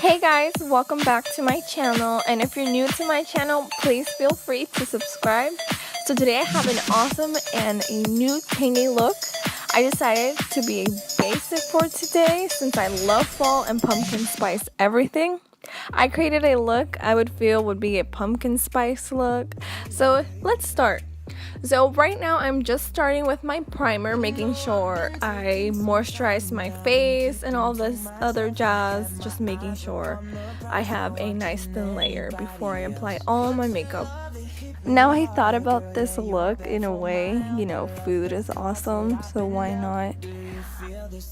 Hey guys, welcome back to my channel, and if you're new to my channel, please feel free to subscribe. So today I have an awesome and a new tangy look. I decided to be basic for today since I love fall and pumpkin spice everything. I created a look I would feel would be a pumpkin spice look. So let's start. So right now I'm just starting with my primer, making sure I moisturize my face and all this other jazz, just making sure I have a nice thin layer before I apply all my makeup. Now I thought about this look in a way, food is awesome, so why not?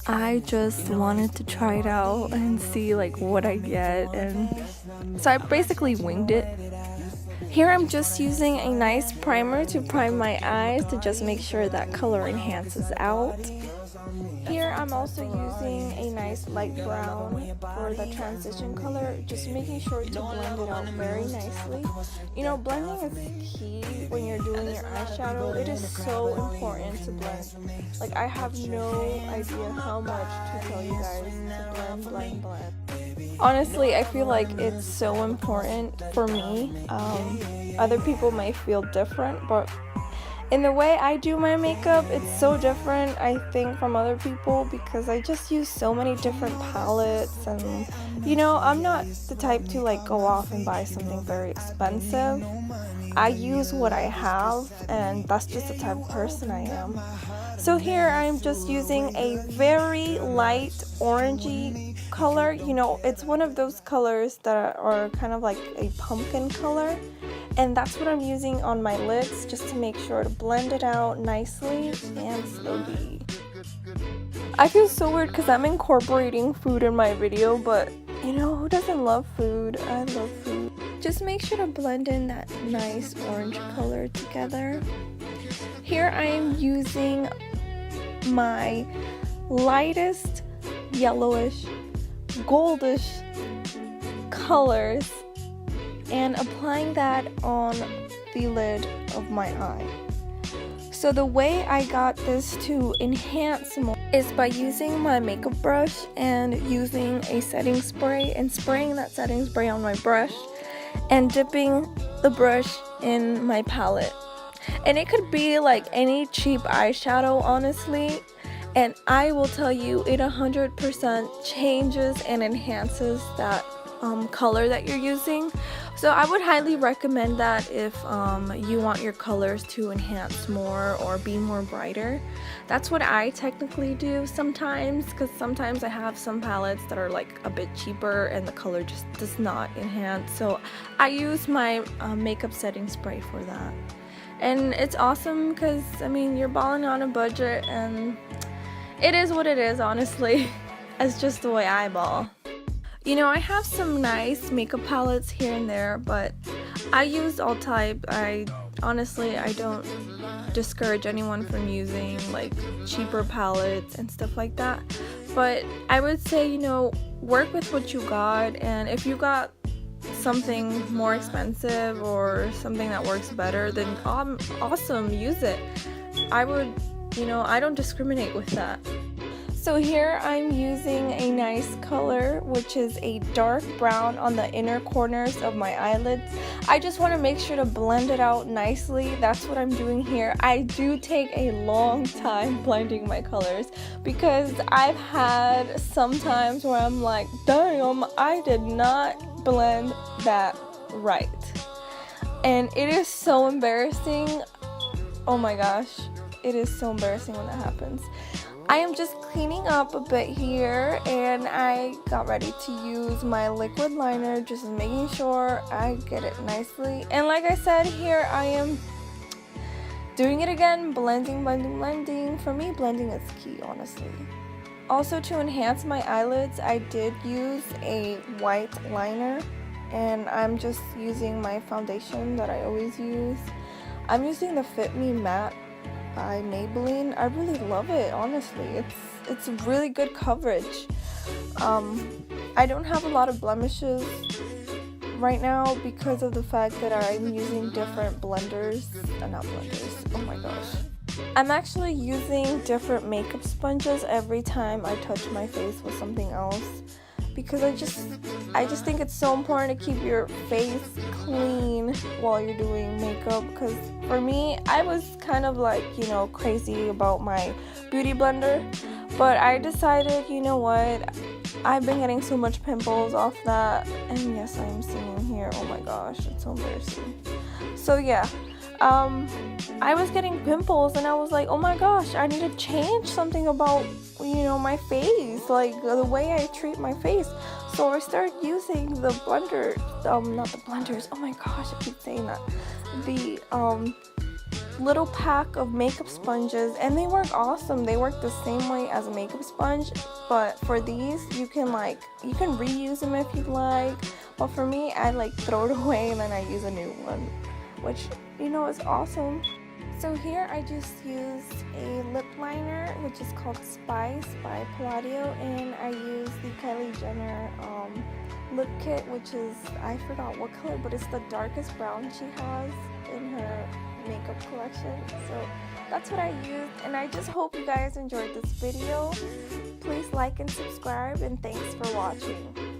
I just wanted to try it out and see what I get, and so I basically winged it. Here I'm just using a nice primer to prime my eyes to just make sure that color enhances out. Here I'm also using a nice light brown for the transition color, just making sure to blend it out very nicely. Blending is key when you're doing your eyeshadow. It is so important to blend. I have no idea how much to tell you guys to blend. Honestly, I feel like it's so important for me. Other people may feel different, but in the way I do my makeup, it's so different, I think, from other people because I just use so many different palettes, and I'm not the type to go off and buy something very expensive. I use what I have, and that's just the type of person I am. So here I'm just using a very light orangey color. It's one of those colors that are kind of like a pumpkin color, and that's what I'm using on my lids just to make sure to blend it out nicely and slowly. I feel so weird because I'm incorporating food in my video, but who doesn't love food? I love food. Just make sure to blend in that nice orange color together. Here I am using my lightest yellowish, goldish colors and applying that on the lid of my eye. So the way I got this to enhance more is by using my makeup brush and using a setting spray and spraying that setting spray on my brush and dipping the brush in my palette. And it could be any cheap eyeshadow, honestly, and I will tell you it 100% changes and enhances that color that you're using. So I would highly recommend that if you want your colors to enhance more or be more brighter. That's what I technically do sometimes, because sometimes I have some palettes that are a bit cheaper and the color just does not enhance. So I use my makeup setting spray for that. And it's awesome because, you're balling on a budget, and it is what it is, honestly. It's just the way I ball. I have some nice makeup palettes here and there, but I use all type. Honestly, I don't discourage anyone from using cheaper palettes and stuff like that. But I would say, work with what you got, and if you got something more expensive or something that works better, then awesome, use it. I don't discriminate with that. So here I'm using a nice color, which is a dark brown on the inner corners of my eyelids. I just want to make sure to blend it out nicely. That's what I'm doing here. I do take a long time blending my colors because I've had some times where I'm like, damn, I did not blend that right. And it is so embarrassing. Oh my gosh, it is so embarrassing when that happens. I am just cleaning up a bit here, and I got ready to use my liquid liner, just making sure I get it nicely. And like I said, here I am doing it again, blending. For me, blending is key, honestly. Also, to enhance my eyelids, I did use a white liner, and I'm just using my foundation that I always use. I'm using the Fit Me Matte by Maybelline. I really love it, honestly. It's really good coverage. I don't have a lot of blemishes right now because of the fact that I'm using different blenders. Oh my gosh. I'm actually using different makeup sponges every time I touch my face with something else. because I just think it's so important to keep your face clean while you're doing makeup. Because for me, I was kind of like, you know, crazy about my beauty blender, but I decided, you know what, I've been getting so much pimples off that, and yes, I am seeing here, oh my gosh, it's so embarrassing. So yeah, I was getting pimples and I was like, oh my gosh, I need to change something about, you know, my face, like the way I treat my face. So I started using the blender, not the blenders, oh my gosh, I keep saying that, the little pack of makeup sponges, and they work awesome. They work the same way as a makeup sponge, but for these you can reuse them if you'd like, but for me, I like throw it away and then I use a new one, which, you know, is awesome. So here I just used a lip liner, which is called Spice by Palladio, and I used the Kylie Jenner lip kit, which is, I forgot what color, but it's the darkest brown she has in her makeup collection. So that's what I used, and I just hope you guys enjoyed this video. Please like and subscribe, and thanks for watching.